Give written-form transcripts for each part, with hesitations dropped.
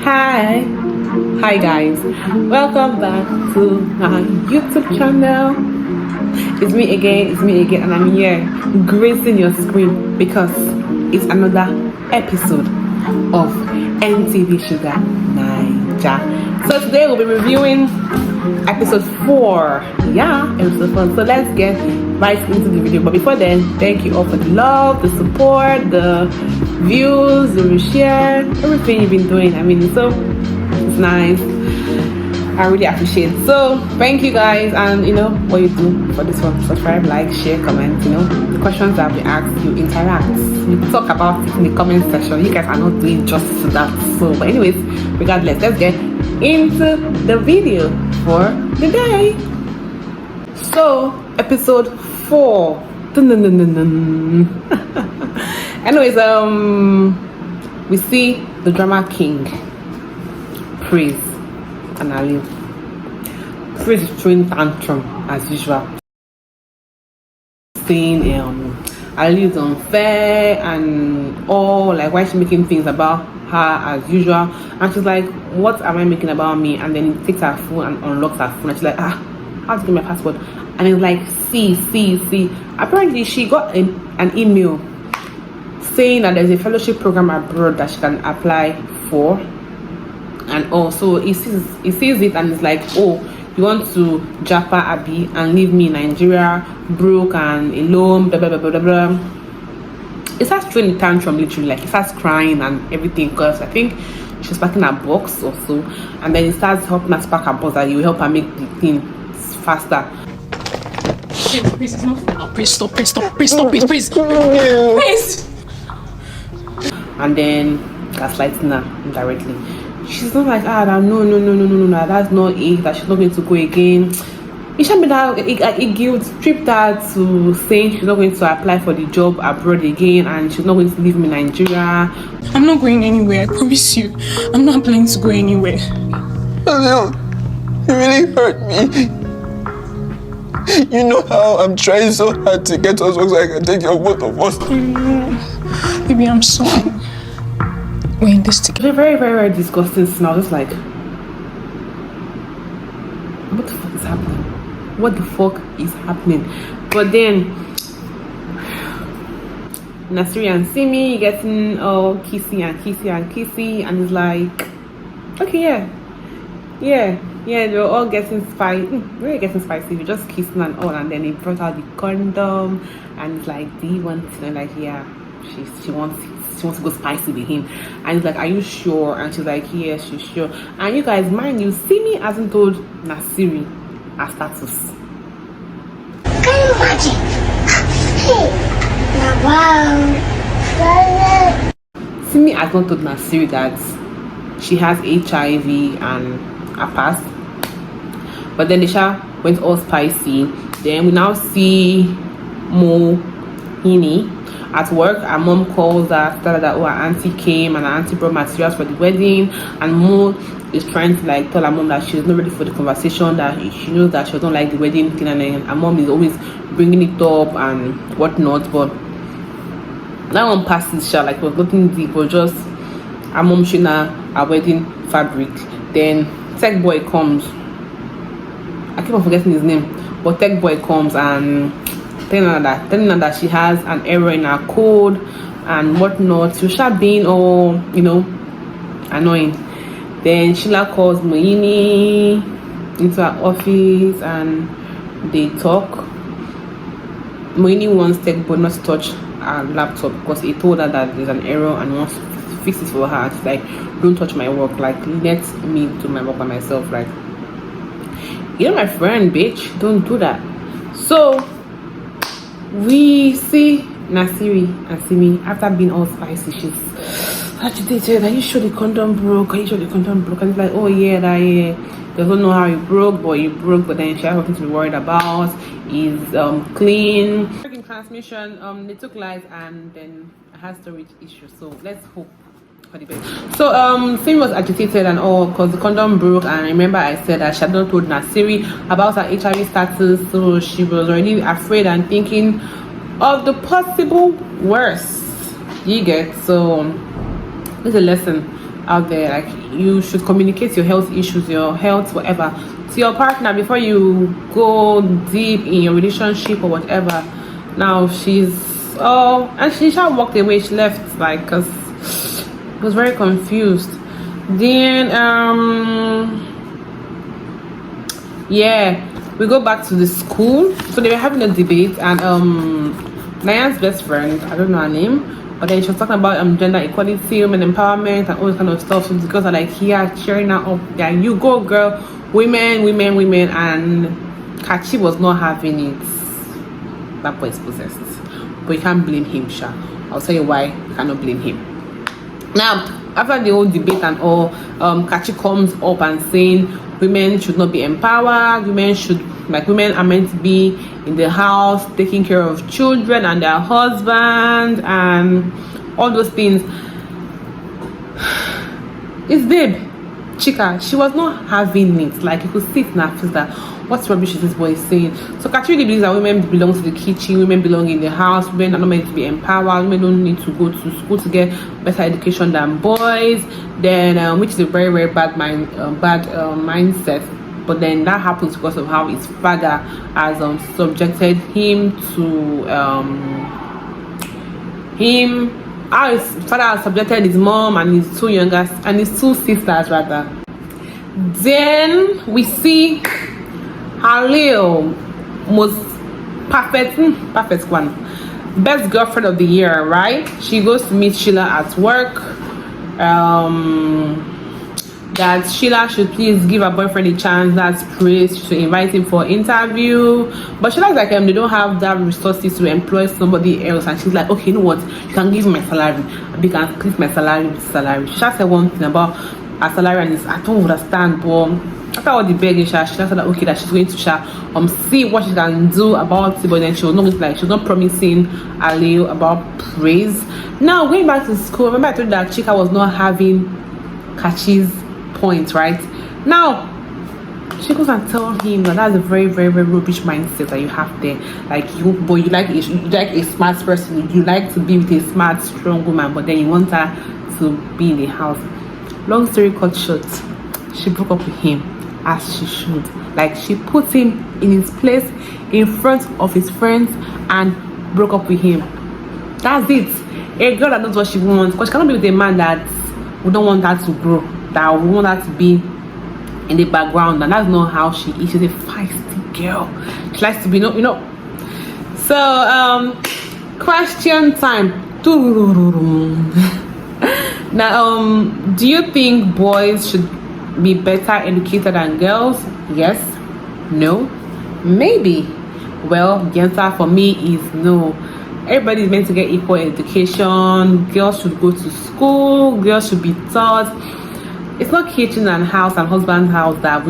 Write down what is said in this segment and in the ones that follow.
Hi guys, welcome back to my YouTube channel. It's me again, and I'm here gracing your screen because it's another episode of MTV Sugar Naija. So today we'll be reviewing episode 4. Yeah, episode 4. So let's get right into the video. But before then, thank you all for the love, the support, the views, the share, everything you've been doing. I mean, it's nice. I really appreciate it. So thank you guys, and you know what you do for this one: subscribe, like, share, comment. You know the questions that we ask, you interact, you talk about it in the comment section. You guys are not doing justice to that. So, but anyways, regardless, let's get into the video for the day. So episode 4. Anyways, we see the drama king Praise and Ali. Praise is throwing tantrum as usual, saying Ali is unfair and all, like why is she making things about her as usual, and she's like, what am I making about me? And then he takes her phone and unlocks her phone, and she's like, how to get my passport? And it's like, see. Apparently she got an email saying that there's a fellowship program abroad that she can apply for, and also he sees it and it's like, oh, you want to japa Abby and leave me in Nigeria broke and alone, blah blah blah blah blah. It starts throwing a tantrum, literally, like he starts crying and everything, because I think she's packing her box or so, and then he starts helping her to pack her box, that you will help her make the thing faster. Please, it's not. Please stop, please. And then gaslighting her indirectly. She's not like, no, that's not it, that she's not going to go again. It should be that it guilt tripped her to saying she's not going to apply for the job abroad again, and she's not going to leave me in Nigeria. I'm not going anywhere, I promise you. I'm not planning to go anywhere. Daniel, you really hurt me. You know how I'm trying so hard to get us so I can take care of both of us. Baby, I'm sorry. We're in this together. It's a very, very, very disgusting smell. Just like, what the fuck is happening? What the fuck is happening? But then Nasiri and Simi getting all kissy, and it's like, okay, yeah, they're all getting spicy. We're getting spicy. We're just kissing and all, and then he brought out the condom, and it's like, do you want to? And like, yeah, she wants to go spicy with him, and he's like, are you sure? And she's like, yes, she's sure. And you guys, mind you, Simi hasn't told Nasiri her status. Can you imagine? Hey, wow. Simi has not told Nasiri that she has HIV and a past, but then Nisha went all spicy. Then we now see Mohini at work. Her mom calls her, that her auntie came and her auntie brought materials for the wedding, and Mo is trying to like tell her mom that she's not ready for the conversation, that she knows that she doesn't like the wedding thing, and then her mom is always bringing it up and whatnot. But that one passes, like it was nothing deep, but just her mom showing her wedding fabric. Then Tech Boy comes. I keep on forgetting his name, but Tech Boy comes and telling her that she has an error in her code and whatnot. So she being all, annoying. Then Shula calls Mohini into her office and they talk. Mohini wants Tech Boy not to touch her laptop because he told her that there's an error and wants to fix it for her. She's like, don't touch my work, like let me do my work by myself, like, you're my friend, bitch, don't do that. So we see Nasiri and Simi after being all spicy. She's agitated. Are you sure the condom broke? And it's like, oh yeah, they don't know how you broke, but you broke. But then she has nothing to be worried about. Is clean. Working transmission. They took lives, and then has storage issues. So let's hope for the best. So Simi was agitated and all because the condom broke, and remember I said that she had not told Nasiri about her HIV status, so she was already afraid and thinking of the possible worst. You get, so this is a lesson. out there. Like, you should communicate your health issues, your health, whatever, to your partner before you go deep in your relationship or whatever. Now she's and she just walked away. She left, like, because was very confused. Then yeah, we go back to the school. So they were having a debate, and Naija's best friend, I don't know her name, but then she was talking about gender equality, women empowerment, and all this kind of stuff. So the girls are like, yeah, cheering her up, yeah, you go girl, women, and Kachi was not having it. That boy is possessed, but you can't blame him, Sha. I'll tell you why you cannot blame him. Now, after the whole debate and all, Kachi comes up and saying women should not be empowered. Women are meant to be in the house taking care of children and their husband and all those things. It's babe Chika, she was not having it. Like, you could see it in her face that what rubbish is this boy saying. So Kachi really believes that women belong to the kitchen, women belong in the house, women are not meant to be empowered, women don't need to go to school to get better education than boys. Then which is a very, very bad mindset. But then that happens because of how his father has subjected him to how his father has subjected his mom and his two sisters rather. Then we see Halil, most perfect one, best girlfriend of the year, right? She goes to meet Shula at work. That Shula should please give her boyfriend a chance. That's praise to invite him for interview. But Shula's like, they don't have that resources to employ somebody else. And she's like, okay, you know what? You can give me my salary. You can split my salary with salary. Shula said one thing about her salary, and I don't understand, but after all the begging, she said that okay, that she's going to see what she can do about it, but then she was not promising Ali about praise. Now going back to school, remember I told you that Chika was not having Kachi's point, right? Now she goes and tell him that that's a very, very, very rubbish mindset that you have there. Like, you like a smart person, you like to be with a smart, strong woman, but then you want her to be in the house. Long story cut short, she broke up with him, as she should. Like, she put him in his place in front of his friends and broke up with him. That's it. A girl that knows what she wants, because she cannot be with a man that we don't want her to grow, that we want her to be in the background, and that's not how she is. She's a feisty girl. She likes to be, you know. So question time. Now, do you think boys should be better educated than girls? Yes, no, maybe. Well, the answer for me is no. Everybody is meant to get equal education. Girls should go to school. Girls should be taught. It's not kitchen and house and husband's house that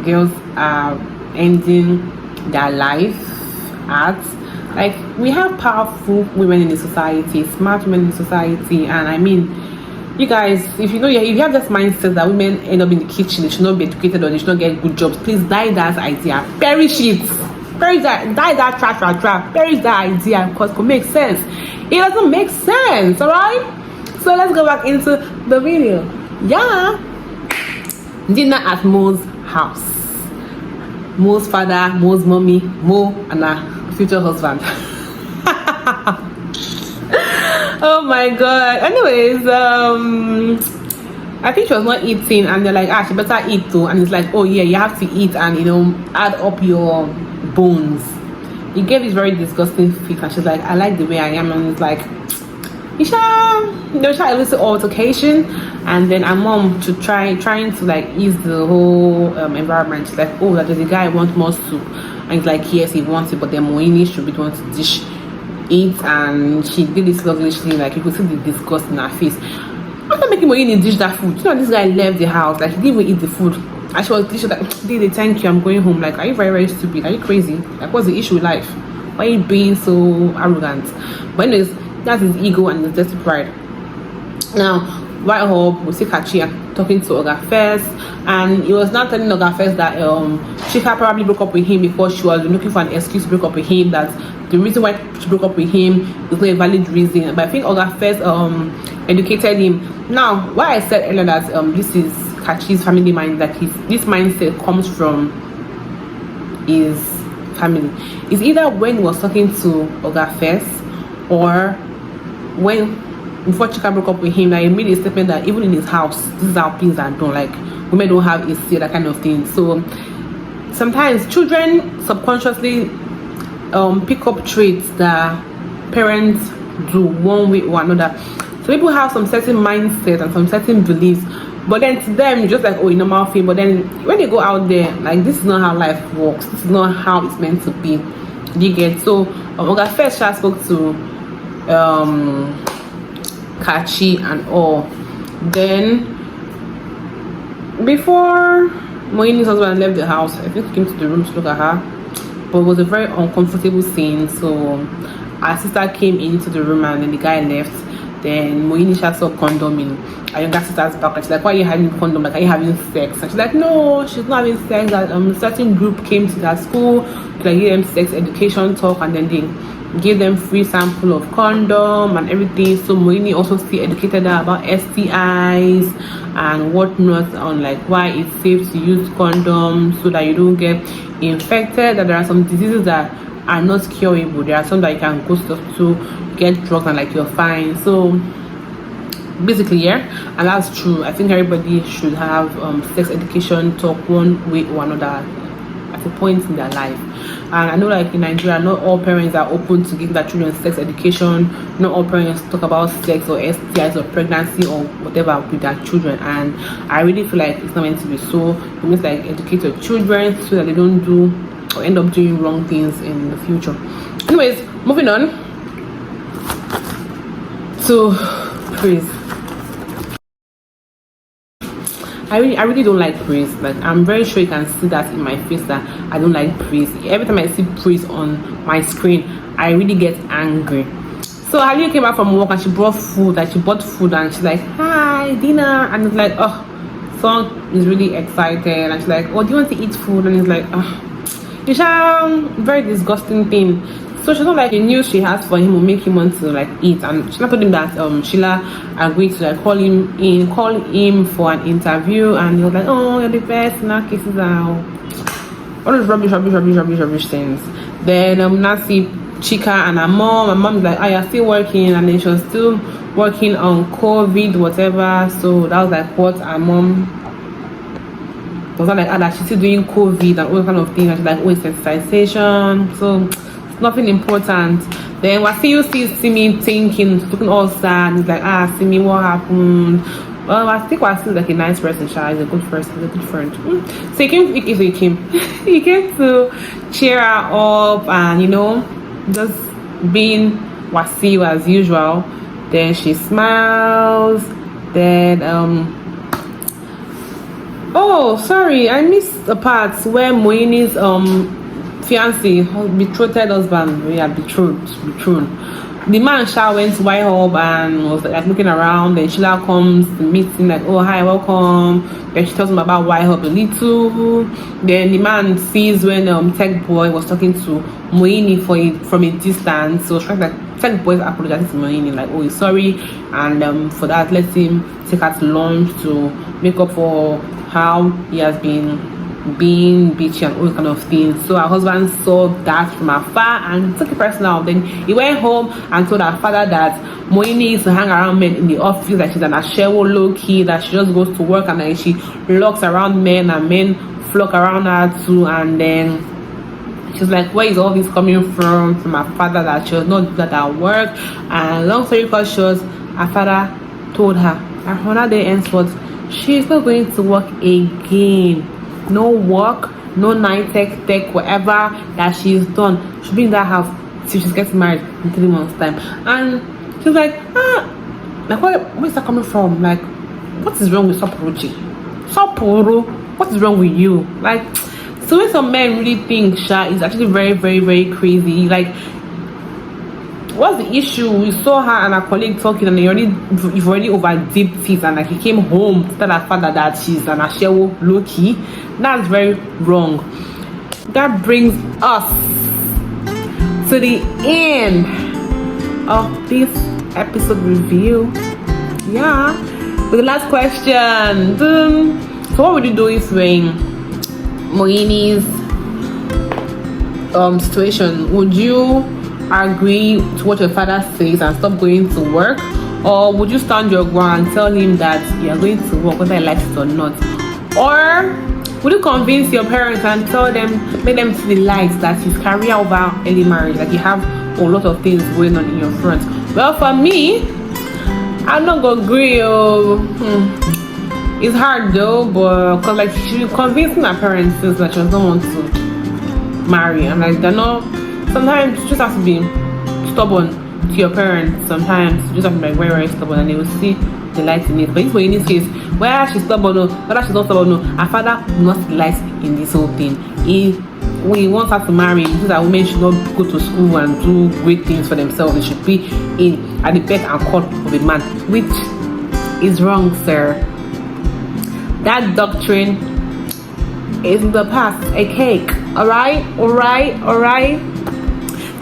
girls are ending their life at. Like, we have powerful women in the society, smart women in the society, and I mean, you guys, if you have this mindset that women end up in the kitchen, they should not be educated or they should not get good jobs, please die that idea. Perish it. Perish that. Die that trash. Perish that idea, because it makes sense. It doesn't make sense, alright? So let's go back into the video. Yeah. Dinner at Mo's house. Mo's father, Mo's mommy, Mo and her future husband. Oh my god. Anyways, I think she was not eating, and they're like, she better eat too. And it's like, oh yeah, you have to eat and add up your bones. He gave this very disgusting face, and she's like, I like the way I am. And it's like, there was a little altercation, and then her mom trying to like ease the whole environment. She's like, oh, that there's a guy who wants more soup, and he's like, yes, he wants it, but then Moini should be the one to dish it. And she did this lovely thing, like you could see the disgust in her face. After making Moini dish that food, this guy left the house, like he didn't even eat the food. And she was like, Didi, thank you, I'm going home. Like, are you very, very stupid? Are you crazy? Like, what's the issue with life? Why are you being so arrogant? But anyways, that's his ego and his dirty pride. Now, right up, we see Kachi talking to Oga first, and he was not telling Oga first that Chika probably broke up with him because she was looking for an excuse to break up with him, that the reason why she broke up with him is not a valid reason. But I think Oga first educated him. Now, why I said earlier that this is Kachi's family mind, that this mindset comes from his family. It's either when he was talking to Oga first, or when before Chika broke up with him, that he made a statement that even in his house, this is how things are done. Like, women don't have a say, that kind of thing. So sometimes children subconsciously pick up traits that parents do one way or another. So people have some certain mindset and some certain beliefs, but then to them it's just like, oh, a normal thing. But then when they go out there, like, this is not how life works, this is not how it's meant to be. You get? So Oga first spoke to Kachi and all. Then before Moini's husband left the house, I think he came to the room to look at her, but it was a very uncomfortable scene. So our sister came into the room and then the guy left. Then Moini saw condom in her younger sister's back, and she's like, why are you having condom? Like, are you having sex? And she's like, no, she's not having sex. That a certain group came to that school to like give them sex education talk, and then they gave them free sample of condom and everything. So Moini also still educated her about STIs and whatnot, on like why it's safe to use condoms so that you don't get infected, that there are some diseases that are not curable. There are some that you can go to the hospital, get drugs, and like you're fine. So basically, yeah, and that's true. I think everybody should have sex education talk one way or another at a point in their life. And I know, like, in Nigeria, not all parents are open to giving their children sex education. Not all parents talk about sex or STIs or pregnancy or whatever with their children, and I really feel like it's not meant to be so. You must like educate your children so that they don't do or end up doing wrong things in the future. Anyways, moving on to praise. I really don't like praise. Like, I'm very sure you can see that in my face that I don't like praise. Every time I see praise on my screen, I really get angry. So Halil came back from work and she brought food, and she bought food, and she's like, hi, dinner. And it's like, oh, son is really excited, and she's like, oh, do you want to eat food? And it's like, oh, it's a very disgusting thing. So she's not like the news she has for him will make him want to like eat, and she not told him that Sheila agreed to like call him for an interview, and he was like, oh, you're the best, now cases out, all those rubbish things. Then Nancy, Chika, and her mom is like, oh, you're still working, and then she was still working on COVID, whatever. So that was like what her mom was not like, that she's still doing COVID and all kind of things, and she's like, oh, it's sensitization, so nothing important. Then Wasiu sees Simi thinking, looking all sad. He's like, Simi, what happened? Well, I think Wasiu is like a nice person. He's a good person, he's a good friend. So he came he came to cheer her up, and just being Wasiu as usual. Then she smiles. Then oh, sorry, I missed the part where Moini's fiancé, betrothed husband, betrothed. The man went to White Hub and was like looking around. Then Shula comes to meet him, like, oh, hi, welcome. Then she tells him about White Hub a little. Then the man sees when Tech Boy was talking to Moini from a distance. So she's like, Tech Boy apologizing to Moini, like, oh, he's sorry, and for that, let him take her to lunch to make up for how he has been being bitchy and all kind of things. So her husband saw that from afar and took it personal. Then he went home and told her father that Moini is to hang around men in the office, that she's an ashewo low-key, that she just goes to work and then she locks around men and men flock around her too. And then she's like, where is all this coming from her father, that she was not do that at work. And long story short, her father told her another day henceforth she's not going to work again. No work, no night tech, whatever that she's done. She'll be in that house till she's getting married in 3 months' time. And she's like, like, where is that coming from? Like, what is wrong with Saporuchi? Saporo, what is wrong with you? Like, so when some men really think Sha is actually very, very, very crazy. Like, what's the issue? We saw her and her colleague talking, and you've already overdipped it, and like he came home to tell her father that she's an ashewo low-key. That's very wrong. That brings us to the end of this episode review. yeah. With the last question, so what would you do if when Moini's situation, would you agree to what your father says and stop going to work, or would you stand your ground and tell him that you are going to work whether he likes it or not? Or would you convince your parents and tell them, make them see the light that his career over early marriage, that you have a lot of things going on in your front? Well, for me, I'm not gonna agree. It's hard though, but cause like she convinced my parents since that she doesn't want to marry. I'm like, they're not. Sometimes you just have to be stubborn to your parents. Sometimes you just have to be like very, very stubborn, and they will see the light in it. But if in this case, whether she's stubborn or whether she's not stubborn, her father will not see the light in this whole thing. We want her to marry, so that women should not go to school and do great things for themselves. They should be at the beck and call of a man, which is wrong, sir. That doctrine is in the past, a cake. Alright.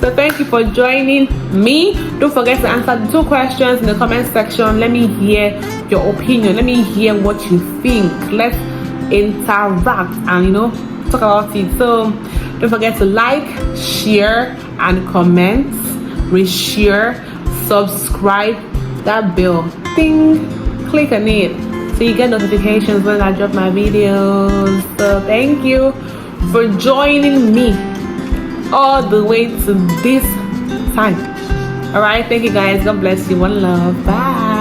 So thank you for joining me. Don't forget to answer the 2 questions in the comment section. Let me hear your opinion. Let me hear what you think. Let's interact and talk about it. So don't forget to like, share, and comment. Reshare, subscribe, that bell, ding, click on it so you get notifications when I drop my videos. So thank you for joining me all the way to this time. Alright, thank you guys. God bless you. One love. Bye.